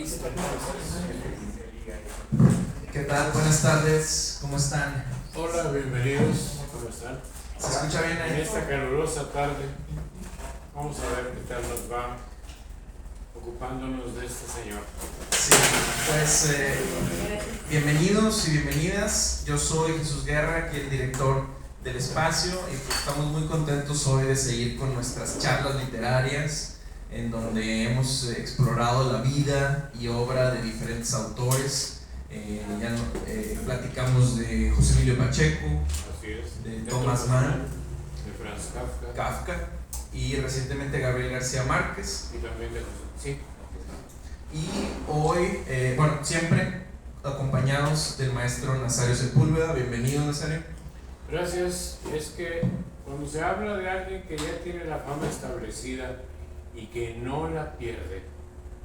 Listo. ¿Qué tal? Buenas tardes, ¿cómo están? Hola, bienvenidos. ¿Cómo están? ¿Se escucha bien En ahí? esta calurosa tarde, vamos a ver qué tal nos va ocupándonos de este señor. Sí, pues bienvenidos y bienvenidas. Yo soy Jesús Guerra, aquí el director del espacio, y pues estamos muy contentos hoy de seguir con nuestras charlas literarias, en donde hemos explorado la vida y obra de diferentes autores. Platicamos de José Emilio Pacheco, Así es. de Thomas Mann, de Franz Kafka, y recientemente Gabriel García Márquez. y también de José. Sí. Y hoy, siempre acompañados del maestro Nazario Sepúlveda. Bienvenido, Nazario. Gracias. Es que cuando se habla de alguien que ya tiene la fama establecida y que no la pierde,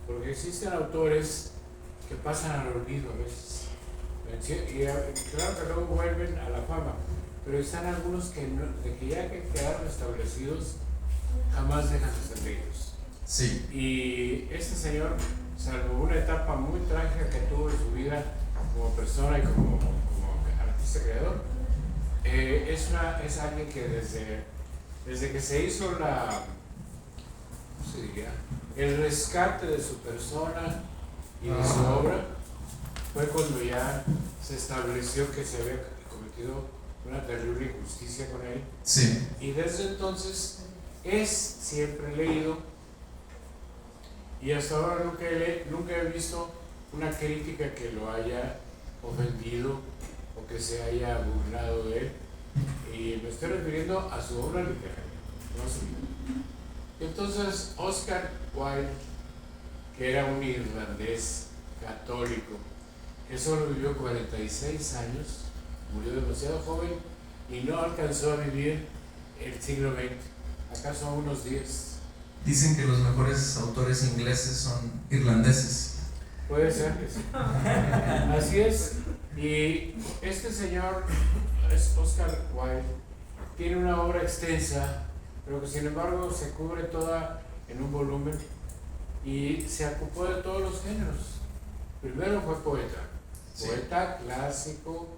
porque existen autores que pasan al olvido a veces, y claro que luego vuelven a la fama, pero están algunos que, no, de que ya que quedaron establecidos, jamás dejan de ser ellos. Sí. Y este señor, salvo una etapa muy trágica que tuvo en su vida como persona y como artista creador, es alguien que desde que se hizo ¿cómo se diría? El rescate de su persona y de su obra, fue cuando ya se estableció que se había cometido una terrible injusticia con él. Sí. Y desde entonces es siempre leído, y hasta ahora nunca he visto una crítica que lo haya ofendido o que se haya burlado de él. Y me estoy refiriendo a su obra literaria, no a su vida. Entonces, Oscar Wilde, que era un irlandés católico, que solo vivió 46 años, murió demasiado joven y no alcanzó a vivir el siglo XX, acaso unos 10. Dicen que los mejores autores ingleses son irlandeses. Puede ser que sí. Así es. Y este señor, es Oscar Wilde, tiene una obra extensa, pero que sin embargo se cubre toda en un volumen y se ocupó de todos los géneros. Primero fue poeta, poeta clásico,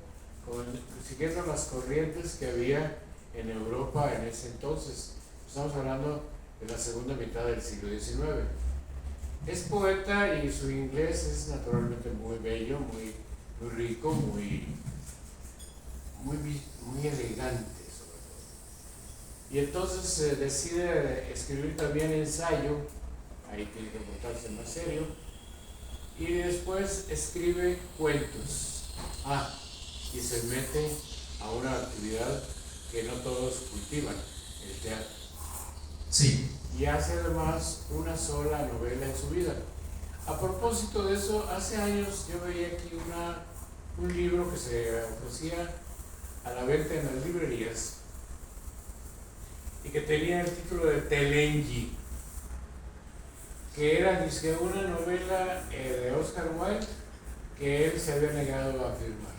siguiendo las corrientes que había en Europa en ese entonces. Estamos hablando de la segunda mitad del siglo XIX. Es poeta y su inglés es naturalmente muy bello, muy rico, muy elegante sobre todo. Y entonces decide escribir también ensayo, ahí tiene que portarse más serio, y después escribe cuentos. Y se mete a una actividad que no todos cultivan, el teatro. Sí. Y hace además una sola novela en su vida. A propósito de eso, hace años yo veía aquí un libro que se ofrecía a la venta en las librerías y que tenía el título de Telengi, que era una novela de Oscar Wilde que él se había negado a firmar.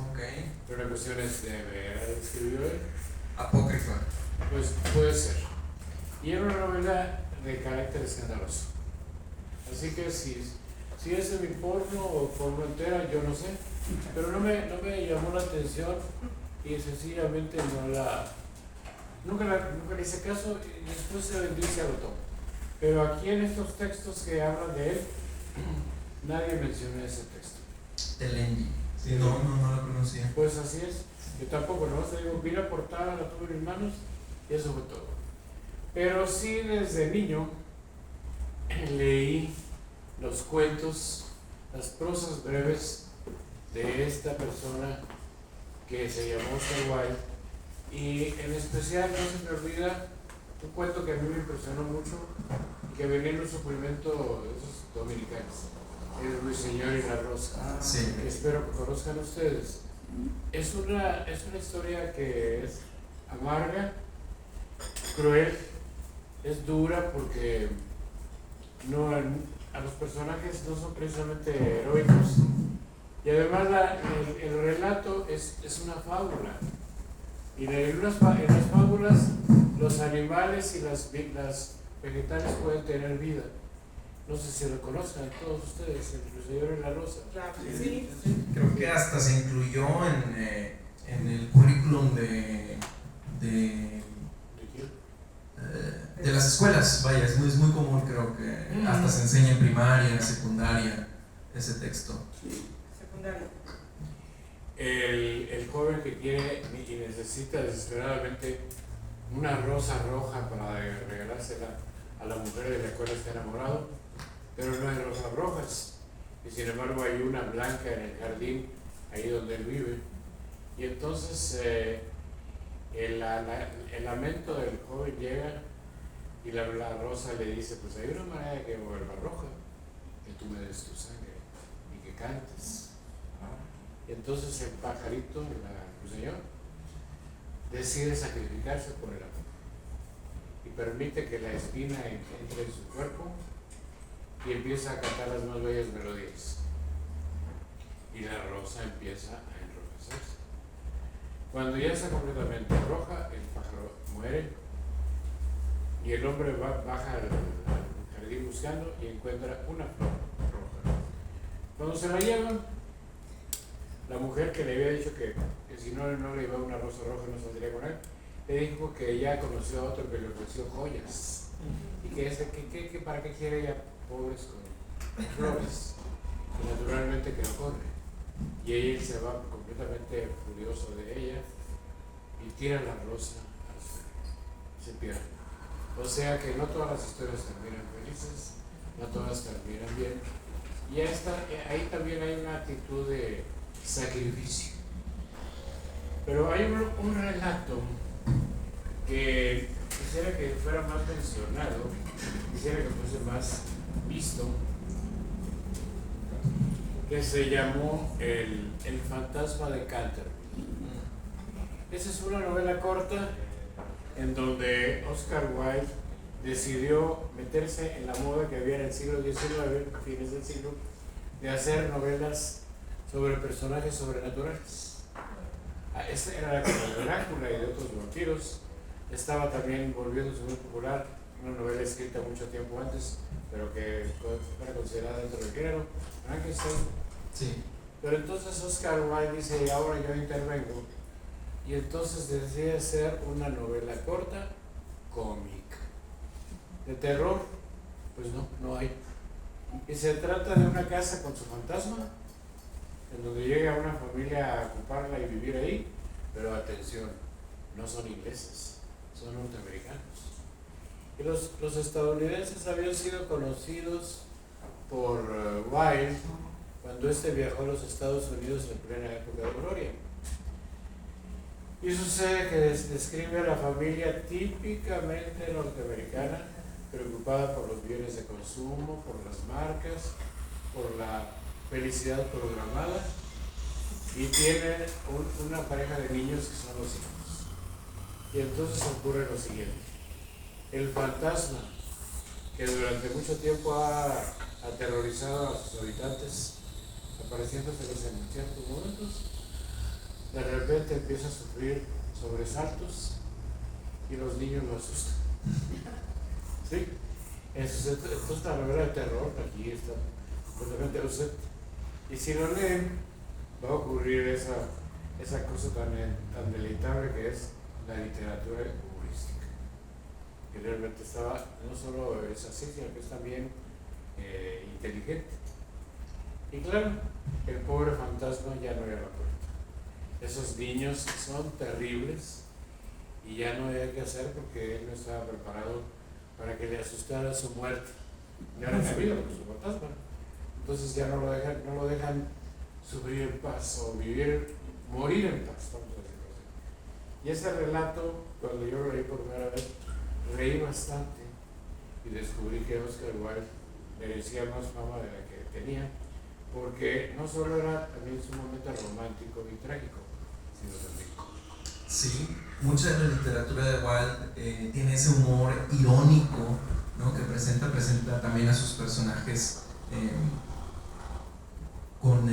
Ok. Pero la cuestión es de ver, ¿escribió él? Apócrifa. Pues puede ser. Y era una novela de carácter escandaloso. Así que si es semiporno o porno entera, yo no sé. Pero no me llamó la atención y sencillamente nunca le hice caso, y después se vendió y se agotó. Pero aquí en estos textos que hablan de él, nadie menciona ese texto. Telengi. Sí, no lo conocía. Pues así es. Yo tampoco, ¿no? Te digo, vi la portada, la tuve en mis manos y eso fue todo. Pero sí, desde niño leí los cuentos, las prosas breves de esta persona que se llamó Oscar Wilde, y en especial no se me olvida un cuento que a mí me impresionó mucho y que venía en un suplemento de esos dominicanos, el Ruiseñor y la Rosa, Sí. que espero que conozcan ustedes. Es una historia que es amarga, cruel, es dura porque a los personajes no son precisamente heroicos, y además el relato es una fábula, y en las fábulas los animales y las vegetales pueden tener vida, No sé si lo conozcan todos ustedes, El Ruiseñor y la Rosa. Claro, sí. Creo que hasta se incluyó en el currículum de las escuelas, vaya, es muy común, creo que hasta se enseña en primaria, secundaria, ese texto. Sí, secundaria. El joven que quiere y necesita desesperadamente una rosa roja para regalársela a la mujer de la cual está enamorado, pero no hay rosas rojas, y sin embargo hay una blanca en el jardín, ahí donde él vive, y entonces el lamento del joven llega y la rosa le dice, pues hay una manera de que vuelva roja, que tú me des tu sangre y que cantes. Y entonces el pajarito, el ruiseñor, decide sacrificarse por el amor y permite que la espina entre en su cuerpo y empieza a cantar las más bellas melodías. Y la rosa empieza a enrojecerse. Cuando ya está completamente roja, el pájaro muere y el hombre baja al jardín buscando y encuentra una flor roja. Cuando se la llevan, la mujer que le había dicho que si no le iba una rosa roja no saldría con él, le dijo que ya conoció a otro que le ofreció joyas y que para qué quiere ella pobres con flores, y naturalmente que no corre, y él se va completamente furioso de ella y tira la rosa al suelo, se pierde. O sea que no todas las historias terminan felices, no todas terminan bien, y ahí también hay una actitud de sacrificio. Pero hay un relato que quisiera que fuera más mencionado, quisiera que fuese más visto, que se llamó El fantasma de Canterville. Esa es una novela corta en donde Oscar Wilde decidió meterse en la moda que había en el siglo XIX, fines del siglo, de hacer novelas sobre personajes sobrenaturales. Esta era la de Drácula y de otros vampiros. Estaba también volviéndose muy popular una novela escrita mucho tiempo antes, pero que era considerada dentro del género, Frankenstein. Sí. Pero entonces Oscar Wilde dice, ahora yo intervengo, y entonces decide hacer una novela corta, cómica. De terror, pues no hay. Y se trata de una casa con su fantasma, en donde llega una familia a ocuparla y vivir ahí, pero atención, no son ingleses, son norteamericanos. Y los estadounidenses habían sido conocidos por Wilde cuando viajó a los Estados Unidos en plena época de gloria. Y sucede que describe a la familia típicamente norteamericana, preocupada por los bienes de consumo, por las marcas, por la felicidad programada, y tiene una pareja de niños que son los hijos. Y entonces ocurre lo siguiente: el fantasma que durante mucho tiempo ha aterrorizado a sus habitantes, apareciéndoseles en ciertos momentos, de repente empieza a sufrir sobresaltos y los niños lo asustan. ¿Sí? Entonces la novela de terror aquí está completamente ausente. Y si lo leen, va a ocurrir esa cosa tan deleitable que es la literatura humorística, que realmente no solo es así, sino que es también inteligente. Y claro, el pobre fantasma ya no era la puerta. Esos niños son terribles y ya no había qué hacer porque él no estaba preparado para que le asustara su muerte. Ya no sabía con su fantasma. Entonces ya no lo dejan sufrir en paz o morir en paz, vamos a decirlo así. Y ese relato, cuando yo lo leí por primera vez, reí bastante y descubrí que Oscar Wilde merecía más fama de la que tenía, porque no solo era también sumamente romántico y trágico, sino también cómico. Sí, mucha de la literatura de Wilde tiene ese humor irónico, ¿no? Que presenta también a sus personajes con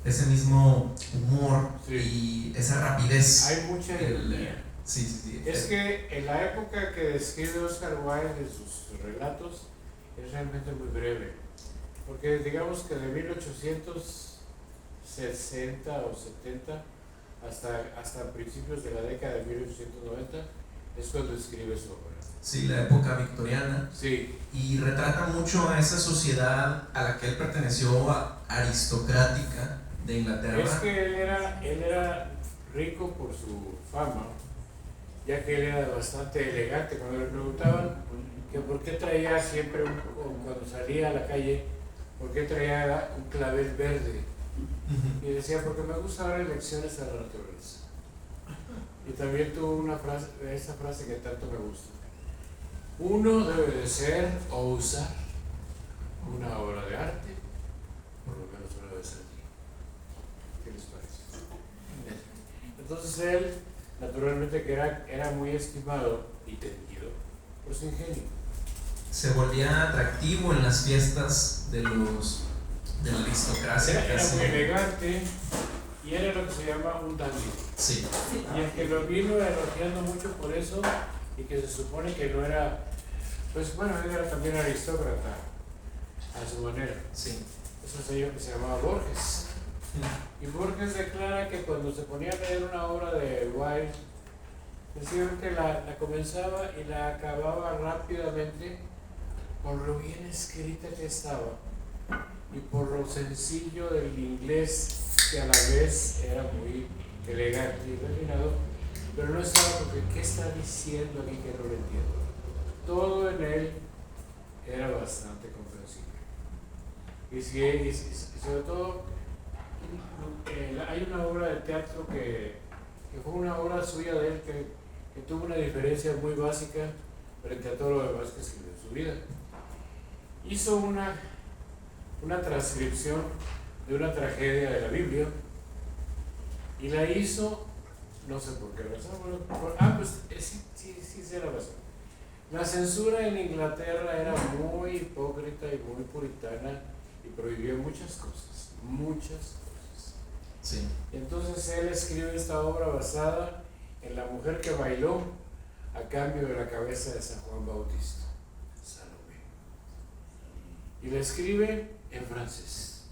ese mismo humor, sí, y esa rapidez. Hay mucha ironía. Sí. Es que en la época que describe Oscar Wilde en sus relatos es realmente muy breve, porque digamos que de 1860 o 70 hasta principios de la década de 1890 es cuando escribe su obra. Sí, la época victoriana. Sí, Y retrata mucho a esa sociedad a la que él perteneció, aristocrática de Inglaterra. es que él era rico por su fama, ya que él era bastante elegante. Cuando le preguntaban que por qué traía siempre, cuando salía a la calle, por qué traía un clavel verde, y decía, porque me gusta dar lecciones a la naturaleza. Y también tuvo esa frase que tanto me gusta: uno debe de ser o usar una obra de arte, por lo menos una vez al día. ¿Qué les parece? Entonces él, naturalmente, que era muy estimado y temido por su ingenio. Se volvía atractivo en las fiestas de la aristocracia. Era muy elegante y era lo que se llama un dandy. Sí. Y el que lo vino elogiando mucho por eso, y que se supone que no era, pues bueno, él era también aristócrata a su manera. Sí. Es un señor que se llamaba Borges. Y Borges declara que cuando se ponía a leer una obra de Wilde, sencillamente la comenzaba y la acababa rápidamente por lo bien escrita que estaba y por lo sencillo del inglés, que a la vez era muy elegante y refinado, pero no estaba porque ¿qué está diciendo aquí que no lo entiendo? Todo en él era bastante comprensible. Y sobre todo, hay una obra de teatro que fue una obra suya de él que tuvo una diferencia muy básica frente a todo lo demás que escribió en su vida. Hizo una transcripción de una tragedia de la Biblia y la hizo, no sé por qué razón, sí sé la razón. La censura en Inglaterra era muy hipócrita y muy puritana y prohibió muchas cosas. Sí. Entonces él escribe esta obra basada en la mujer que bailó a cambio de la cabeza de San Juan Bautista, Salomé. Y la escribe en francés,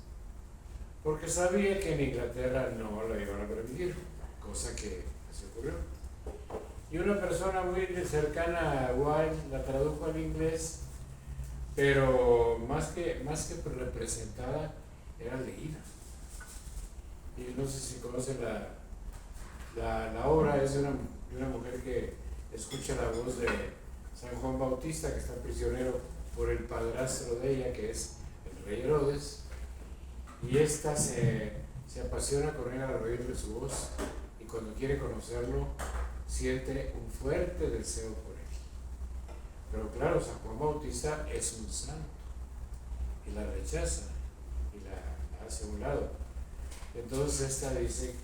porque sabía que en Inglaterra no la iban a permitir, cosa que se ocurrió. Y una persona muy cercana a Wilde la tradujo al inglés, pero más que representada, era leída. Y no sé si conocen la obra, es de una mujer que escucha la voz de San Juan Bautista, que está prisionero por el padrastro de ella, que es el rey Herodes, y esta se apasiona con él al oírle su voz, y cuando quiere conocerlo, siente un fuerte deseo por él. Pero claro, San Juan Bautista es un santo, y la rechaza, y la hace a un lado. Entonces esta dice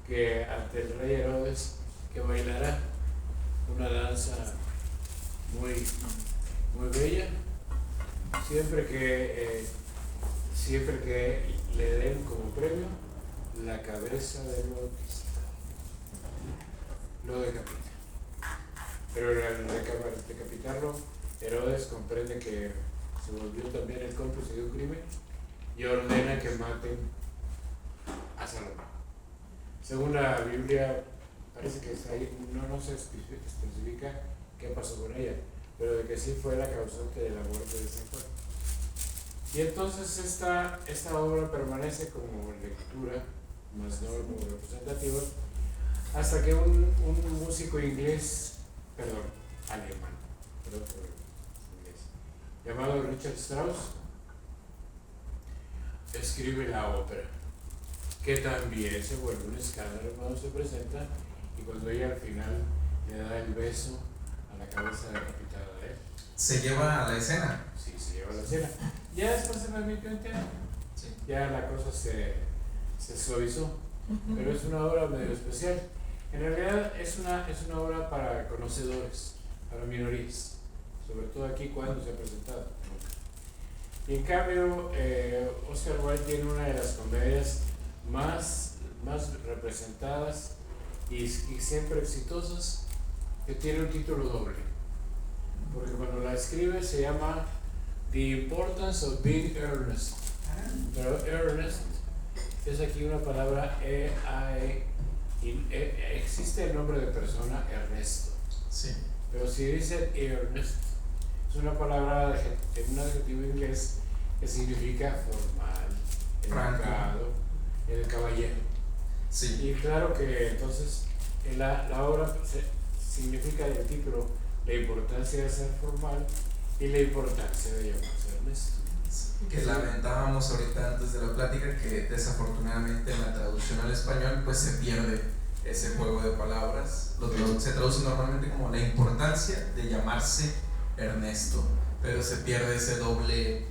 que ante el rey Herodes, que bailará una danza muy bella, siempre que le den como premio la cabeza del Bautista. Lo decapita. Pero al decapitarlo, Herodes comprende que se volvió también el cómplice de un crimen y ordena que maten a Salomé. Según la Biblia, parece que está ahí, no se especifica qué pasó con ella, pero de que sí fue la causante de la muerte de San Juan. Y entonces esta obra permanece como lectura, más no como representativa, hasta que un músico alemán, llamado Richard Strauss, escribe la ópera, que también se vuelve un escándalo cuando se presenta y cuando ella al final le da el beso a la cabeza decapitada de él. ¿Se lleva a la escena? Sí, se lleva a la escena. Ya después se transmitió en teatro. Sí. Ya la cosa se suavizó, pero es una obra medio especial. En realidad es una obra para conocedores, para minorías, sobre todo aquí cuando se ha presentado. Y en cambio, Oscar Wilde tiene una de las comedias más representadas y siempre exitosas, que tiene un título doble, porque cuando la escribe se llama The Importance of Being Earnest. Pero earnest es aquí una palabra existe el nombre de persona Ernesto, Sí. pero si dice earnest es una palabra en un adjetivo inglés que significa formal, educado, el caballero. Sí. Y claro que entonces la obra significa el título la importancia de ser formal y la importancia de llamarse Ernesto. Que lamentábamos ahorita antes de la plática que desafortunadamente en la traducción al español pues se pierde ese juego de palabras. Se traduce normalmente como la importancia de llamarse Ernesto, pero se pierde ese doble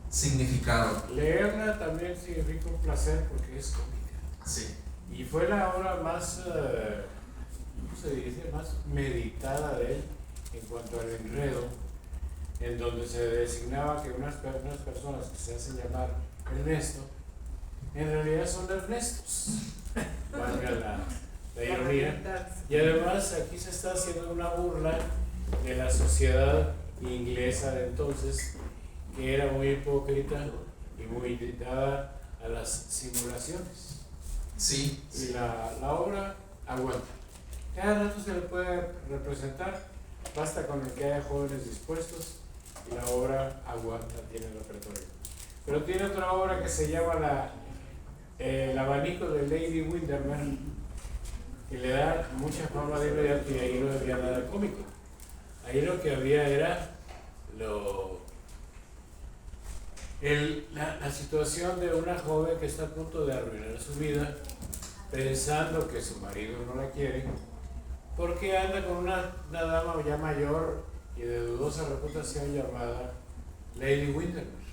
significado. Leerla también significa un placer porque es cómica. Sí. Y fue la obra más, ¿cómo se dice? Más meditada de él en cuanto al enredo, en donde se designaba que unas personas que se hacen llamar Ernesto, en realidad son Ernestos, valga la ironía. Y además aquí se está haciendo una burla de la sociedad inglesa de entonces, que era muy hipócrita y muy dada a las simulaciones. Sí. Y la obra aguanta. Cada rato se le puede representar, basta con el que haya jóvenes dispuestos y la obra aguanta, tiene repertorio. Pero tiene otra obra que se llama El abanico de Lady Windermere, que le da mucha fama de inmediato y ahí no había nada cómico. Ahí lo que había era la situación de una joven que está a punto de arruinar su vida, pensando que su marido no la quiere, porque anda con una dama ya mayor y de dudosa reputación llamada Lady Windermere.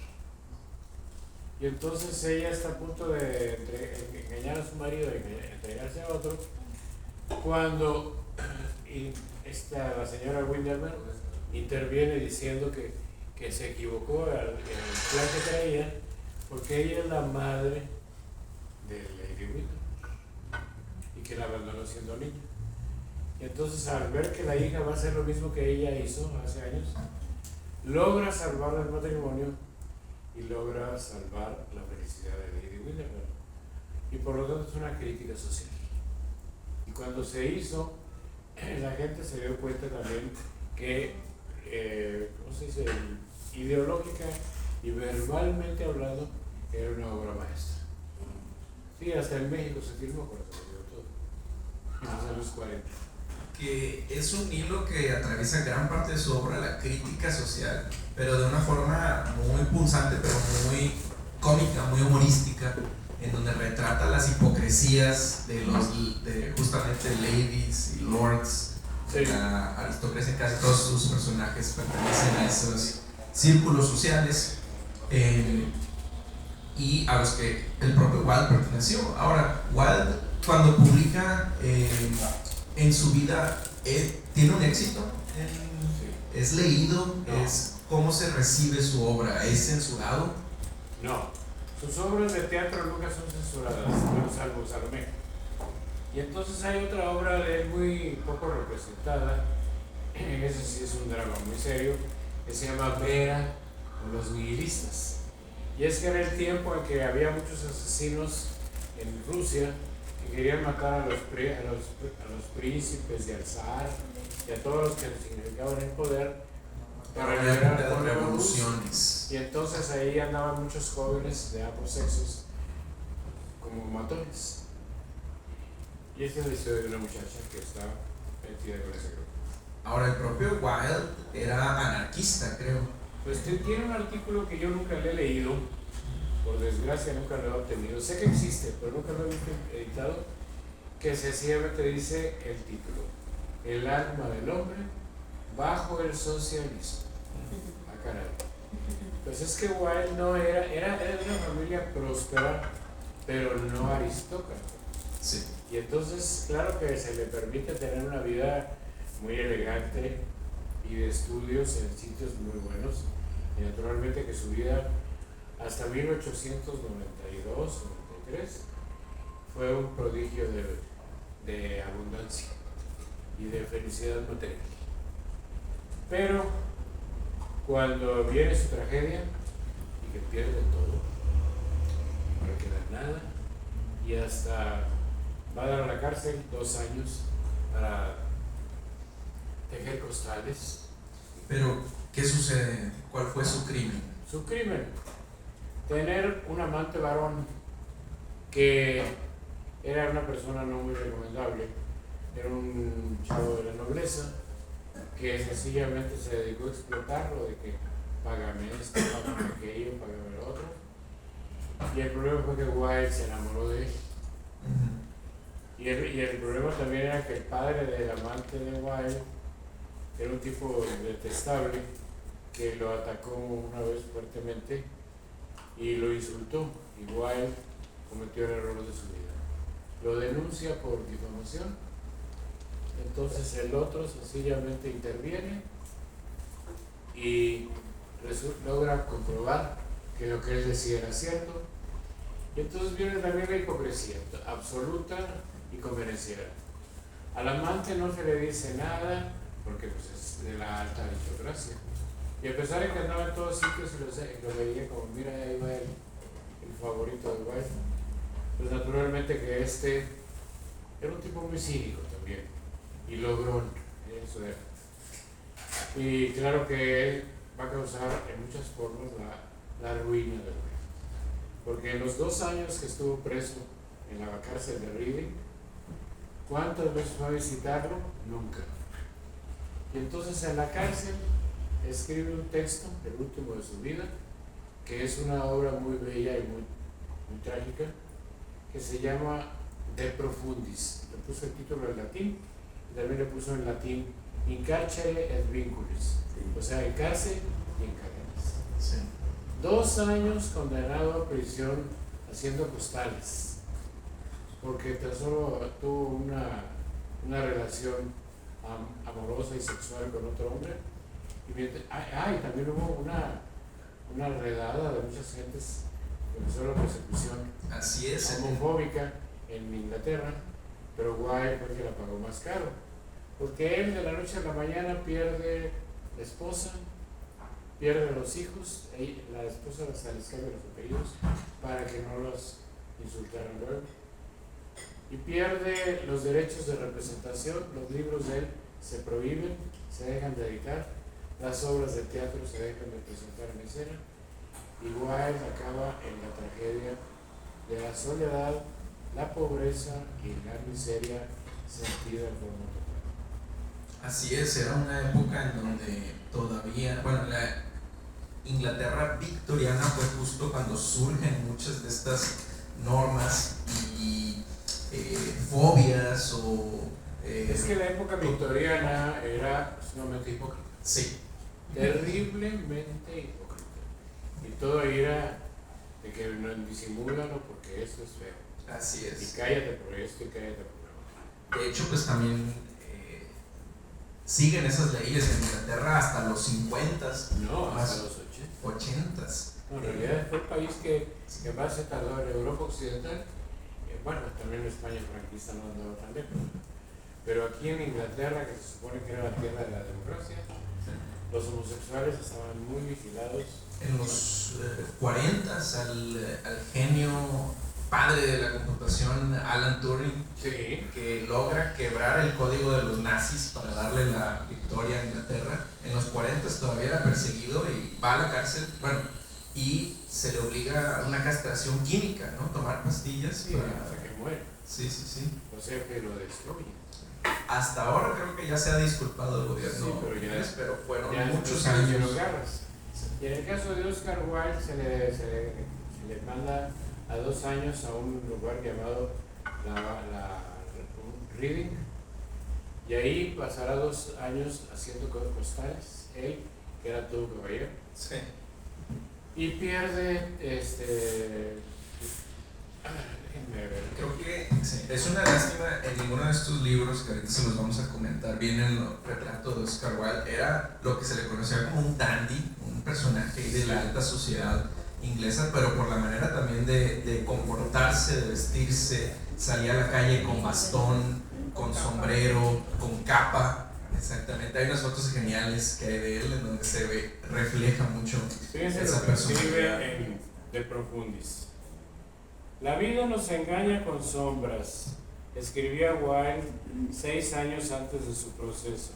Y entonces ella está a punto de engañar a su marido y entregarse a otro, cuando la señora Windermere interviene diciendo que se equivocó en el plan que traía, porque ella es la madre de Lady Windermere y que la abandonó siendo niña. Y entonces, al ver que la hija va a hacer lo mismo que ella hizo hace años, logra salvar el matrimonio y logra salvar la felicidad de Lady Windermere. Y por lo tanto es una crítica social. Y cuando se hizo, la gente se dio cuenta también que, ¿cómo se dice?, ideológica y verbalmente hablando, era una obra maestra. Sí, hasta en México se filmó, por eso se dio todo, en los años 40. Que es un hilo que atraviesa gran parte de su obra, la crítica social, pero de una forma muy punzante, pero muy cómica, muy humorística, en donde retrata las hipocresías de justamente ladies y lords, Sí. la aristocracia. Casi todos sus personajes pertenecen a esos círculos sociales y a los que el propio Wilde perteneció. Ahora, Wilde, cuando publica en su vida, tiene un éxito, es leído, No. ¿cómo se recibe su obra? ¿Es censurado? No, sus obras de teatro nunca son censuradas, bueno, salvo Salomé. Y entonces hay otra obra de él muy poco representada, ese sí es un drama muy serio, que se llama Vera o los nihilistas. Y es que era el tiempo en que había muchos asesinos en Rusia que querían matar a los príncipes y al zar y a todos los que significaban el poder para liberar con revoluciones. Y entonces ahí andaban muchos jóvenes de ambos sexos como matones. Y esta es la historia de una muchacha que está metida con ese grupo. Ahora, el propio Wilde era anarquista, creo. Pues tiene un artículo que yo nunca le he leído, por desgracia nunca lo he obtenido. Sé que existe, pero nunca lo he visto editado, que sencillamente dice el título: El alma del hombre bajo el socialismo. Ah, caray. Pues es que Wilde no era de una familia próspera, pero no aristócrata. Sí. Y entonces, claro que se le permite tener una vida muy elegante y de estudios en sitios muy buenos. Y naturalmente que su vida hasta 1892-93 fue un prodigio de abundancia. y de felicidad material. Pero cuando viene su tragedia y que pierde todo, no le queda nada y hasta va a dar a la cárcel 2 años para tejer costales. Pero, ¿qué sucede? ¿Cuál fue su crimen? Su crimen, tener un amante varón que era una persona no muy recomendable, era un chavo de la nobleza que sencillamente se dedicó a explotarlo, de que págame esto, págame aquello, págame lo otro. Y el problema fue que Wilde se enamoró de él. Y el problema también era que el padre del amante de Wilde era un tipo detestable que lo atacó una vez fuertemente y lo insultó. Y Wilde cometió el error de su vida. Lo denuncia por difamación. Entonces el otro sencillamente interviene y logra comprobar que lo que él decía era cierto. Y entonces viene también la hipocresía absoluta y convenenciera. Al amante no se le dice nada porque pues, es de la alta aristocracia. Y a pesar de que andaba en todos sitios y lo veía como, mira, ahí va el favorito de Wilde, pues naturalmente que este era un tipo muy cínico también y logrón, eso era. Y claro que va a causar en muchas formas la ruina de Wilde. Porque en los 2 años que estuvo preso en la cárcel de Reading, ¿cuántas veces fue a visitarlo? Nunca. Y entonces en la cárcel escribe un texto, el último de su vida, que es una obra muy bella y muy trágica, que se llama De Profundis. Le puso el título en latín y también le puso en latín In carcere et vinculis, o sea, en cárcel y en cadenas. Sí. 2 años condenado a prisión haciendo costales, porque tan solo tuvo una relación amorosa y sexual con otro hombre. Y también hubo una redada de muchas gentes que empezó la persecución Así es. homofóbica en Inglaterra, pero Wilde fue el que la pagó más caro, porque él de la noche a la mañana pierde la esposa, pierde los hijos, la esposa les cambia los apellidos para que no los insultaran luego, y pierde los derechos de representación. Los libros de él se prohíben, se dejan de editar, las obras de teatro se dejan de presentar en escena, y Wilde acaba en la tragedia de la soledad, la pobreza y la miseria sentida en forma total. Así es, era una época en donde todavía, bueno, la Inglaterra victoriana fue justo cuando surgen muchas de estas normas y fobias o... Es que la época victoriana era sumamente hipócrita. Sí. Terriblemente hipócrita. Y todo era de que no disimúlalo porque esto es feo. Así es. Y cállate por esto y cállate por lo otro. De hecho, pues también siguen esas leyes en Inglaterra hasta los 50s. No, más hasta los 80s. No, en realidad fue el país que más se tardó en Europa Occidental. Bueno, también en España franquista no andaba tan lejos. Pero aquí en Inglaterra, que se supone que era la tierra de la democracia, los homosexuales estaban muy vigilados. En los 40s, al genio padre de la computación, Alan Turing, Sí. que logra quebrar el código de los nazis para darle la victoria a Inglaterra. En los 40s todavía era perseguido y va a la cárcel, bueno, y se le obliga a una castración química, ¿no? Tomar pastillas Sí, para... hasta que muere. Sí. O sea que lo destruye. Hasta ahora creo que ya se ha disculpado el gobierno, Sí, pero fueron ya muchos después de años. los garras. Y en el caso de Oscar Wilde se le manda a 2 años a un lugar llamado Reading, y ahí pasará 2 años haciendo costales, él, que era todo caballero, Sí. y pierde déjenme ver. Creo que sí. Es una lástima, en ninguno de estos libros que ahorita se los vamos a comentar viene el retrato de Oscar Wilde. Era lo que se le conocía como un dandy, un personaje de la alta sociedad inglesa, pero por la manera también de comportarse, de vestirse, salía a la calle con bastón, con sombrero, con capa. Exactamente, hay unas fotos geniales que hay de él en donde se ve, refleja mucho Fíjense esa lo que personalidad. escribe en De Profundis. La vida nos engaña con sombras, escribía Wilde 6 años antes de su proceso,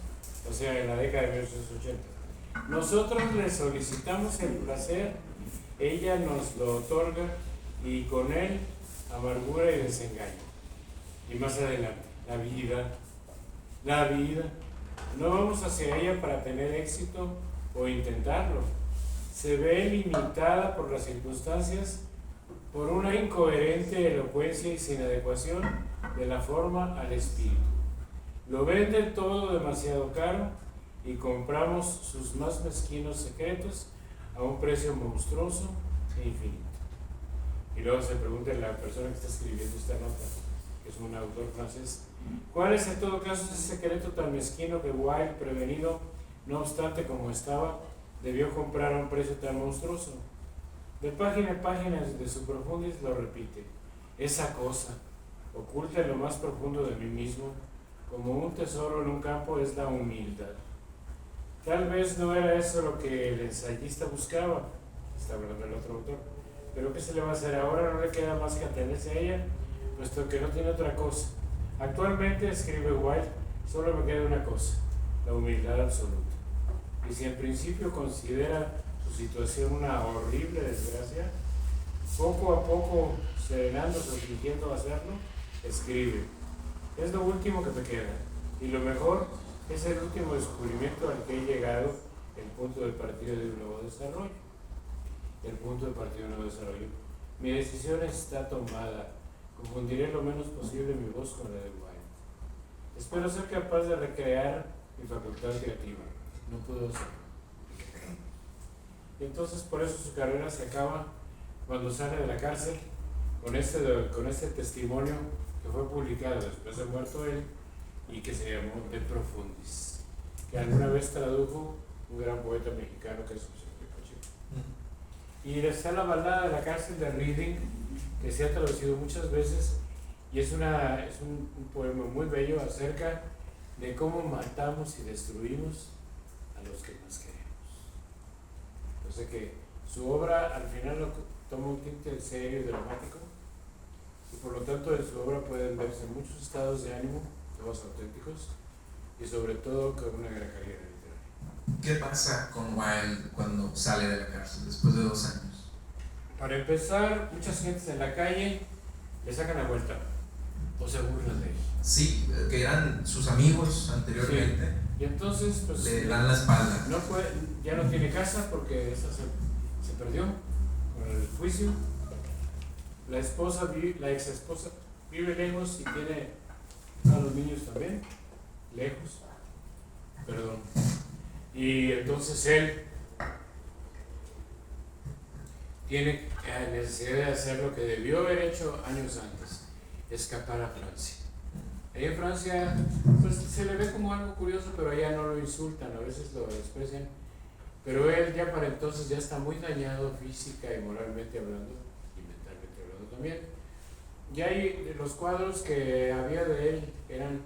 o sea, en la década de 1980. Nosotros le solicitamos el placer, ella nos lo otorga y con él amargura y desengaño. Y más adelante, la vida, no vamos hacia ella para tener éxito o intentarlo. Se ve limitada por las circunstancias, por una incoherente elocuencia y sin adecuación de la forma al espíritu. Lo vende todo demasiado caro y compramos sus más mezquinos secretos a un precio monstruoso e infinito. Y luego se pregunta la persona que está escribiendo esta nota, que es un autor francés, ¿cuál es en todo caso ese secreto tan mezquino que Wilde, prevenido no obstante como estaba, debió comprar a un precio tan monstruoso? De página en página de su Profundis lo repite: esa cosa, oculta en lo más profundo de mí mismo, como un tesoro en un campo, es la humildad. Tal vez no era eso lo que el ensayista buscaba, está hablando el otro autor, pero ¿qué se le va a hacer? Ahora no le queda más que atenerse a ella, puesto que no tiene otra cosa. Actualmente, escribe Wilde, solo me queda una cosa: la humildad absoluta. Y si en principio considera su situación una horrible desgracia, poco a poco, serenándose o fingiendo hacerlo, escribe: es lo último que me queda, y lo mejor es el último descubrimiento al que he llegado, el punto de partida de un nuevo desarrollo. El punto de partida de un nuevo desarrollo. Mi decisión está tomada. Confundiré lo menos posible mi voz con la de Wilde. Espero ser capaz de recrear mi facultad creativa. No puedo hacerlo. Y entonces por eso su carrera se acaba cuando sale de la cárcel con este testimonio que fue publicado después de muerto él y que se llamó De Profundis, que alguna vez tradujo un gran poeta mexicano que es José Pacheco. Y está la balada de la cárcel de Reading, que se ha traducido muchas veces, y es un poema muy bello acerca de cómo matamos y destruimos a los que más queremos. Entonces que su obra al final toma un tinte serio y dramático, y por lo tanto en su obra pueden verse muchos estados de ánimo, todos auténticos, y sobre todo con una gran carrera literaria. ¿Qué pasa con Wilde cuando sale de la cárcel después de 2 años? Para empezar, muchas gentes en la calle le sacan la vuelta o se burlan de él. Sí, que eran sus amigos anteriormente. Sí. Y entonces, pues, le dan la espalda. Ya no tiene casa porque esa se perdió con el juicio. La ex esposa vive lejos y tiene a los niños también lejos. Perdón. Y entonces él tiene necesidad de hacer lo que debió haber hecho años antes: escapar a Francia. Ahí en Francia pues, se le ve como algo curioso, pero allá no lo insultan, a veces lo desprecian. Pero él ya para entonces ya está muy dañado física y moralmente hablando, y mentalmente hablando también. Ya hay los cuadros que había de él, eran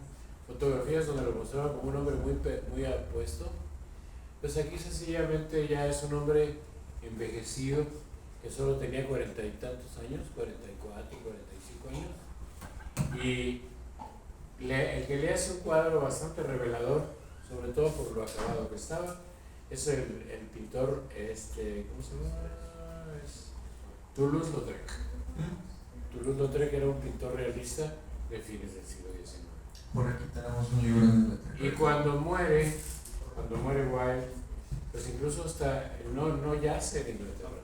fotografías donde lo mostraba como un hombre muy apuesto. Pues aquí sencillamente ya es un hombre envejecido, que solo tenía 40 y tantos años, 44, 45 años, y el que le hace un cuadro bastante revelador, sobre todo por lo acabado que estaba, es el pintor, ¿cómo se llama? Es Toulouse-Lautrec. Toulouse-Lautrec era un pintor realista de fines del siglo XIX. Por aquí tenemos un libro de Lautrec. Y cuando muere Wilde, pues incluso no yace en Inglaterra,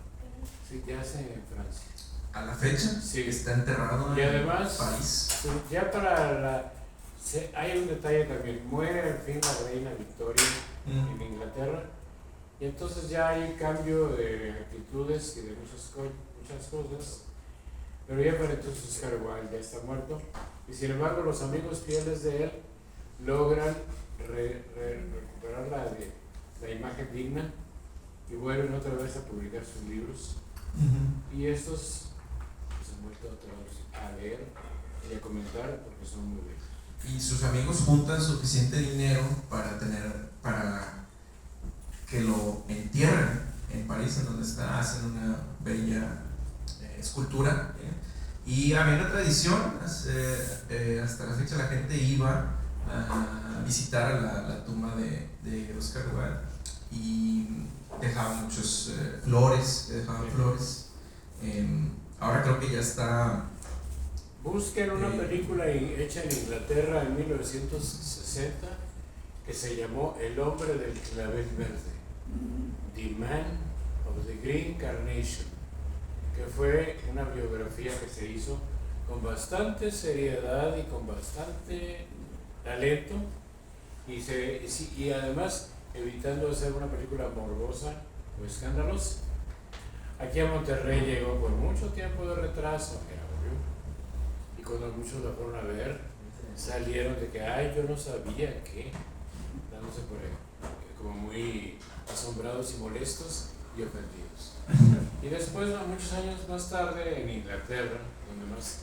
sí yace en Francia. A la fecha, sí, está enterrado y además, en París. Ya hay un detalle también: muere al fin la reina Victoria en Inglaterra, y entonces ya hay cambio de actitudes y de muchas cosas, pero ya para entonces Oscar Wilde ya está muerto, y sin embargo los amigos fieles de él logran recuperar la imagen digna y vuelven otra vez a publicar sus libros. Y estos pues, han vuelto a leer y a comentar porque son muy bellos. y sus amigos juntan suficiente dinero para que lo entierren en París, en donde hacen una bella escultura. Y había una tradición, hasta la fecha la gente iba a visitar la tumba de Oscar Wilde y dejaban muchas flores. Ahora creo que ya está. Busquen una película hecha en Inglaterra en 1960 que se llamó El hombre del clavel verde, The Man of the Green Carnation, que fue una biografía que se hizo con bastante seriedad y con bastante talento y además evitando hacer una película morbosa o escandalosa. Aquí a Monterrey llegó con mucho tiempo de retraso, era obvio, y cuando muchos la fueron a ver, salieron de que, ay, yo no sabía que, dándose por ahí, como muy asombrados y molestos y ofendidos. Y después, muchos años más tarde, en Inglaterra, donde más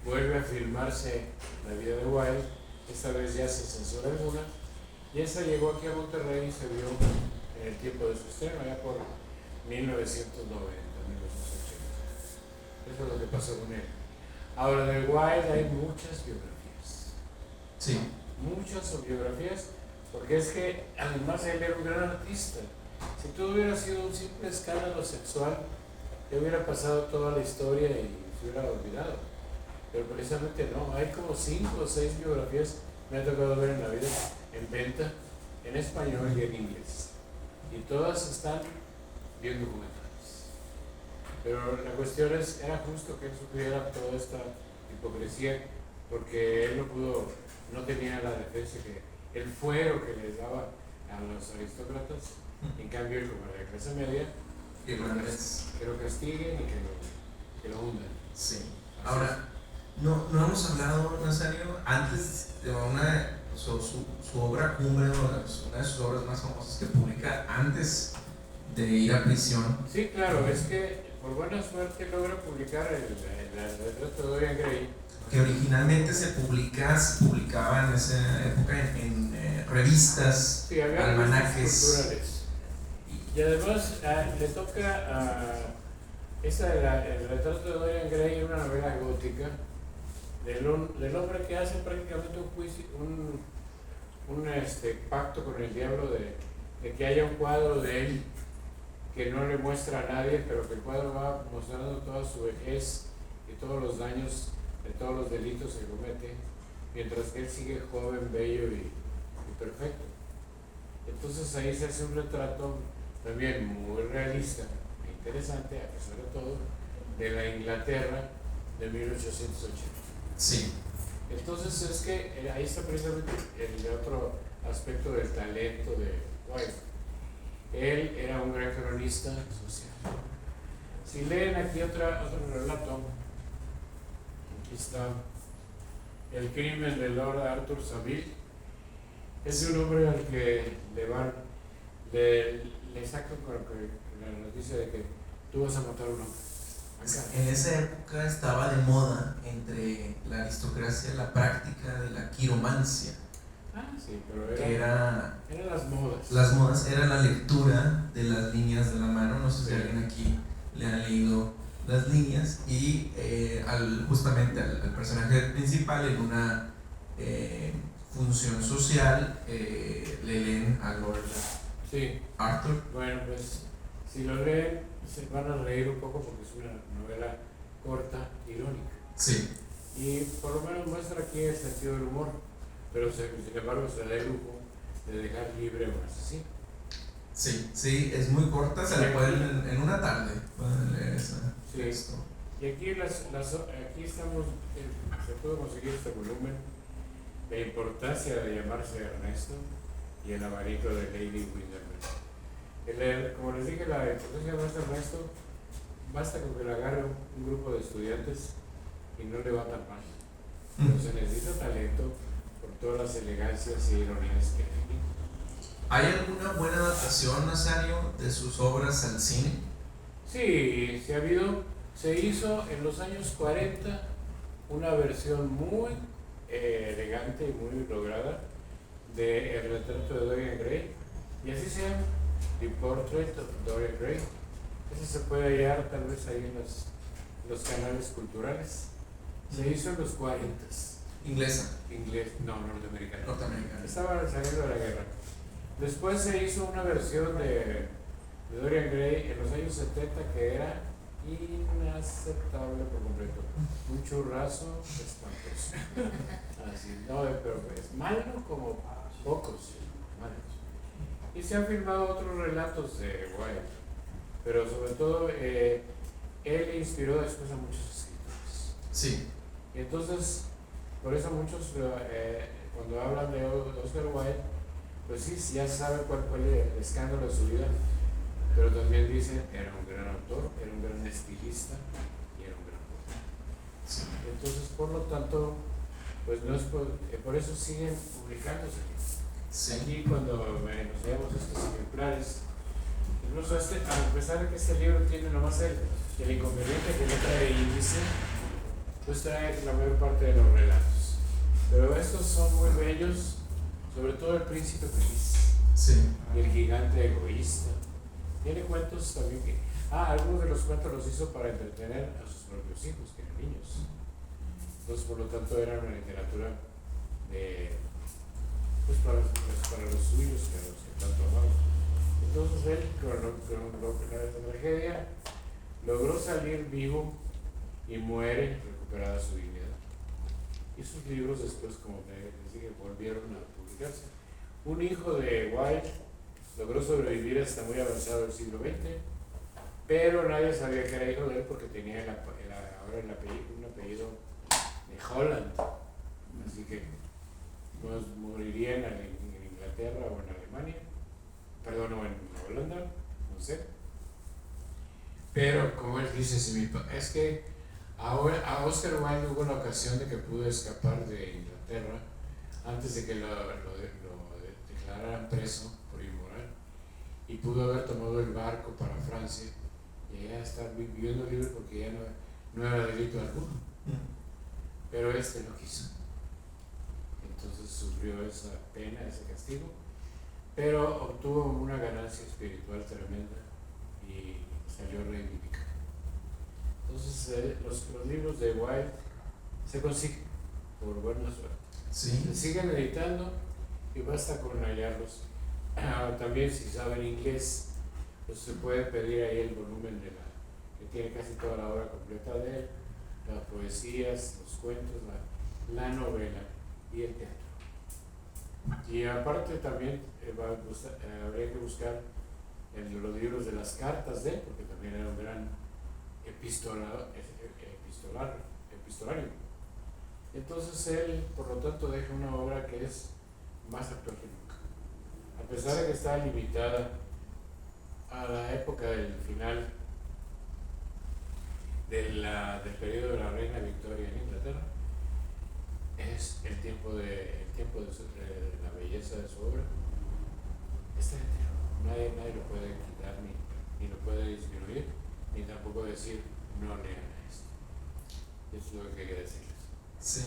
vuelve a filmarse la vida de Wilde, esta vez ya se censura alguna, y esa llegó aquí a Monterrey y se vio en el tiempo de su estreno, ya por 1990, 1980. Eso es lo que pasó con él. Ahora, de Wilde hay muchas biografías. Sí. Muchas biografías, porque es que además él era un gran artista. Si todo hubiera sido un simple escándalo sexual, te hubiera pasado toda la historia y se hubiera olvidado. Pero precisamente no, hay como 5 o 6 biografías me ha tocado ver en la vida en venta, en español y en inglés. Y todas están bien documentadas. Pero la cuestión era justo que él supiera toda esta hipocresía, porque él no tenía la defensa, el fuero que les daba a los aristócratas. En cambio, él, como era de clase media, que lo castiguen y que lo hundan. Sí. Ahora, no hemos hablado, Nazario, antes de su obra cumbre, una de sus obras más famosas que publica antes de ir a prisión. Sí, claro, es que por buena suerte logra publicar el retrato de Dorian Gray, que originalmente se publicaba en esa época en revistas, sí, había almanaques culturales. Y además le toca el retrato de Dorian Gray, una novela gótica del hombre que hace prácticamente un pacto con el diablo de que haya un cuadro de él que no le muestra a nadie, pero que el cuadro va mostrando toda su vejez y todos los daños de todos los delitos que comete, mientras que él sigue joven, bello y perfecto. Entonces ahí se hace un retrato también muy realista e interesante, a pesar de todo, de la Inglaterra de 1880. Sí. Entonces es que ahí está precisamente el otro aspecto del talento de Wilde. Él era un gran cronista social. Si leen aquí otro relato, aquí está El crimen de Lord Arthur Savile. Es de un hombre al que le sacan con la noticia de que tú vas a matar a un hombre. En esa época estaba de moda entre la aristocracia la práctica de la quiromancia. Sí, pero eran las modas. Las modas era la lectura de las líneas de la mano. No sé si alguien aquí le ha leído las líneas y justamente al personaje principal en una función social le leen a Lord Arthur. Bueno, pues si lo leen se van a reír un poco porque es una novela corta, irónica. Sí. Y por lo menos muestra aquí el sentido del humor, pero sin embargo se da el lujo de dejar libre a un asesino. Sí, es muy corta, se la pueden en una tarde pueden leer esa. Sí. Esto. Y aquí aquí estamos, se puede conseguir este volumen, La importancia de llamarse Ernesto y El abanico de Lady Windermere. Como les dije, la importancia de llamarse Ernesto, basta con que le agarre un grupo de estudiantes y no le va tan mal. Pero se necesita talento por todas las elegancias y ironías que hay. ¿Hay alguna buena adaptación, Nazario, de sus obras al cine? Sí, se hizo en los años 40 una versión muy elegante y muy lograda de El retrato de Dorian Gray, y así se llama, The Portrait of Dorian Gray. Eso se puede hallar tal vez ahí en los canales culturales. Se hizo en los 40s. Inglesa. No, norteamericana. Norteamericana. Estaba saliendo de la guerra. Después se hizo una versión de Dorian Gray en los años 70 que era inaceptable por completo. Un churrazo espantoso. Así, no, pero es malo como pocos malos. Y se han filmado otros relatos de Wilde, pero sobre todo él inspiró después a muchos escritores. Sí. Y entonces, por eso muchos cuando hablan de Oscar Wilde, pues sí, ya saben cuál fue el escándalo de su vida, pero también dicen era un gran autor, era un gran estilista y era un gran poeta. Sí. Entonces, por lo tanto, pues no es por eso siguen publicándose. Sí. Aquí cuando nos leemos estos ejemplares, incluso a pesar de que este libro tiene nomás el inconveniente que no trae índice, pues trae la mayor parte de los relatos. Pero estos son muy bellos, sobre todo El príncipe feliz, Sí. y El gigante egoísta. Tiene cuentos también que... algunos de los cuentos los hizo para entretener a sus propios hijos, que eran niños. Entonces, por lo tanto, era una literatura pues para los suyos, que los que tanto amamos. Entonces, él, con la tragedia, logró salir vivo y muere recuperada su dignidad. Y sus libros después, como les dije, volvieron a publicarse. Un hijo de Wilde logró sobrevivir hasta muy avanzado el siglo XX, pero nadie sabía que era hijo de él porque tenía ahora un apellido de Holland. Así que pues, moriría en Inglaterra o en Alemania, perdón, o en Holanda, no sé. Pero como él dice, es que a Oscar Wilde hubo una ocasión de que pudo escapar de Inglaterra antes de que lo declararan preso por inmoral, y pudo haber tomado el barco para Francia y ya estar viviendo libre porque ya no era delito alguno. Pero no quiso. Entonces sufrió esa pena, ese castigo, pero obtuvo una ganancia espiritual tremenda y salió reivindicado. Entonces los libros de Wilde se consiguen por buena suerte. Sí. Se siguen editando y basta con hallarlos. También si saben inglés, pues se puede pedir ahí el volumen que tiene casi toda la obra completa de él, las poesías, los cuentos, la novela y el teatro. Y aparte también habría que buscar los libros de las cartas de él, porque también era un gran epistolario. Entonces él, por lo tanto, deja una obra que es más actual que nunca. A pesar de que está limitada a la época del final del periodo de la reina Victoria en Inglaterra, es el tiempo de la belleza de su obra. Está entero. Nadie lo puede quitar, ni lo puede disminuir, ni tampoco decir no lean esto. Es lo que hay que decirles. Sí.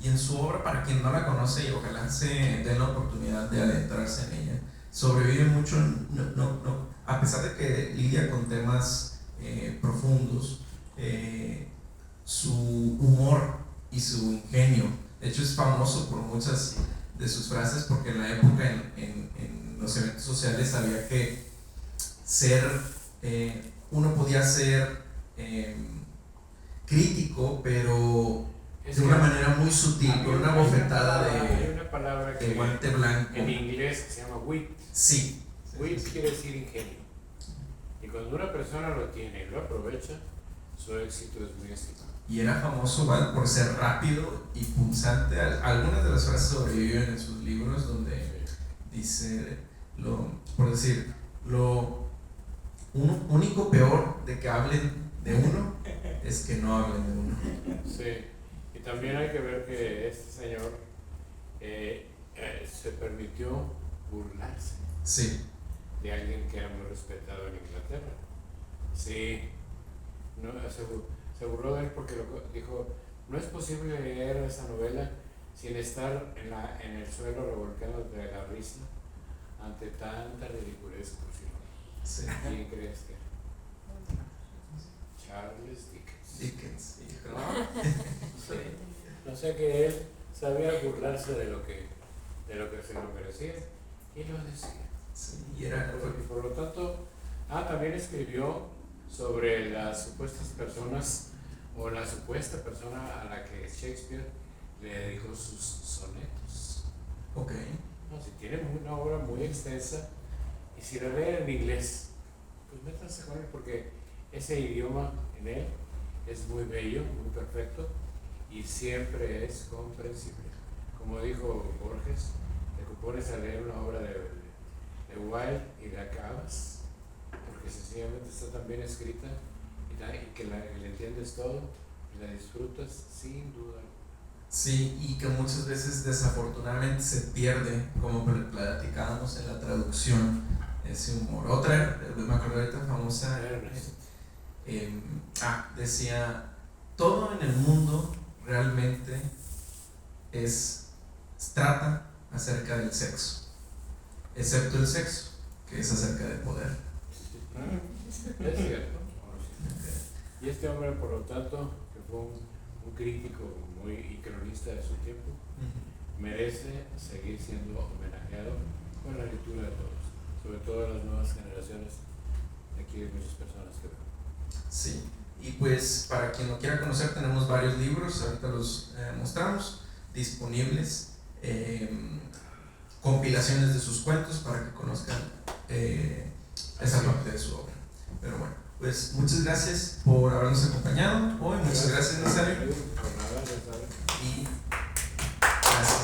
Y en su obra, para quien no la conoce y ojalá se den la oportunidad de adentrarse en ella, sobrevive mucho, a pesar de que lidia con temas profundos, su humor y su ingenio. De hecho, es famoso por muchas de sus frases, porque en la época, en los eventos sociales, había que uno podía ser crítico, pero de una manera muy sutil, con una bofetada hay una palabra de guante blanco. En inglés que se llama wit. Sí. Wit quiere decir ingenio. Y cuando una persona lo tiene y lo aprovecha, su éxito es muy estimado. Y era famoso por ser rápido y punzante. Algunas de las frases sobreviven en sus libros, donde dice, por decir, lo único peor de que hablen de uno es que no hablen de uno. Sí, y también hay que ver que este señor se permitió burlarse. Sí. De alguien que era muy respetado en Inglaterra. Sí, no, se burló de él porque dijo, no es posible leer esa novela sin estar en el suelo revolcando de la risa ante tanta ridiculez. Sí. ¿Quién crees que? Charles Dickens. Dickens, hijo. ¿No? Sí. O sea que él sabía burlarse de lo que se lo merecía y lo decía. Sí, y era, Y por lo tanto, también escribió sobre las supuestas personas o la supuesta persona a la que Shakespeare le dedicó sus sonetos. ok. No, si tiene una obra muy extensa y si la leen en inglés, pues métanse con él porque ese idioma en él es muy bello, muy perfecto y siempre es comprensible. Como dijo Borges, te pones a leer una obra de Wilde y la acabas porque sencillamente está tan bien escrita y que la entiendes todo y la disfrutas sin duda. Sí, y que muchas veces desafortunadamente se pierde, como platicábamos en la traducción, ese humor. Otra, me acuerdo ahorita famosa, decía, todo en el mundo realmente trata acerca del sexo, excepto el sexo, que es acerca del poder. Es cierto. Y este hombre, por lo tanto, que fue un crítico y cronista de su tiempo, merece seguir siendo homenajeado con la lectura de todos, sobre todo de las nuevas generaciones. Aquí hay muchas personas que ven. Sí, y pues para quien lo quiera conocer, tenemos varios libros, ahorita los mostramos, disponibles, compilaciones de sus cuentos para que conozcan esa parte de su obra. Pero bueno, pues muchas gracias por habernos acompañado hoy, muchas gracias Nazario. Por nada, ya sabes. Y gracias.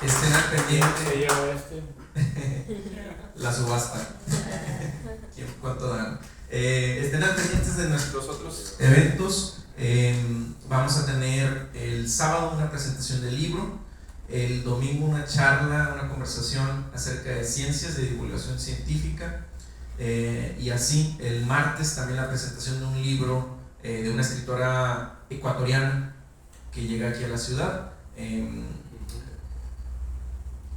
Estén al pendiente. ¿Se lleva este? La subasta. ¿Cuánto dan? Estén al pendientes de nuestros otros eventos. Vamos a tener el sábado una presentación del libro, el domingo una charla, una conversación acerca de ciencias, de divulgación científica, y así el martes también la presentación de un libro de una escritora ecuatoriana que llega aquí a la ciudad,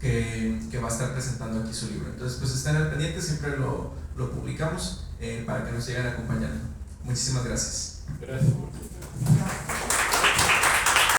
que va a estar presentando aquí su libro. Entonces pues estén al pendiente, siempre lo publicamos para que nos sigan acompañando. Muchísimas gracias. Gracias.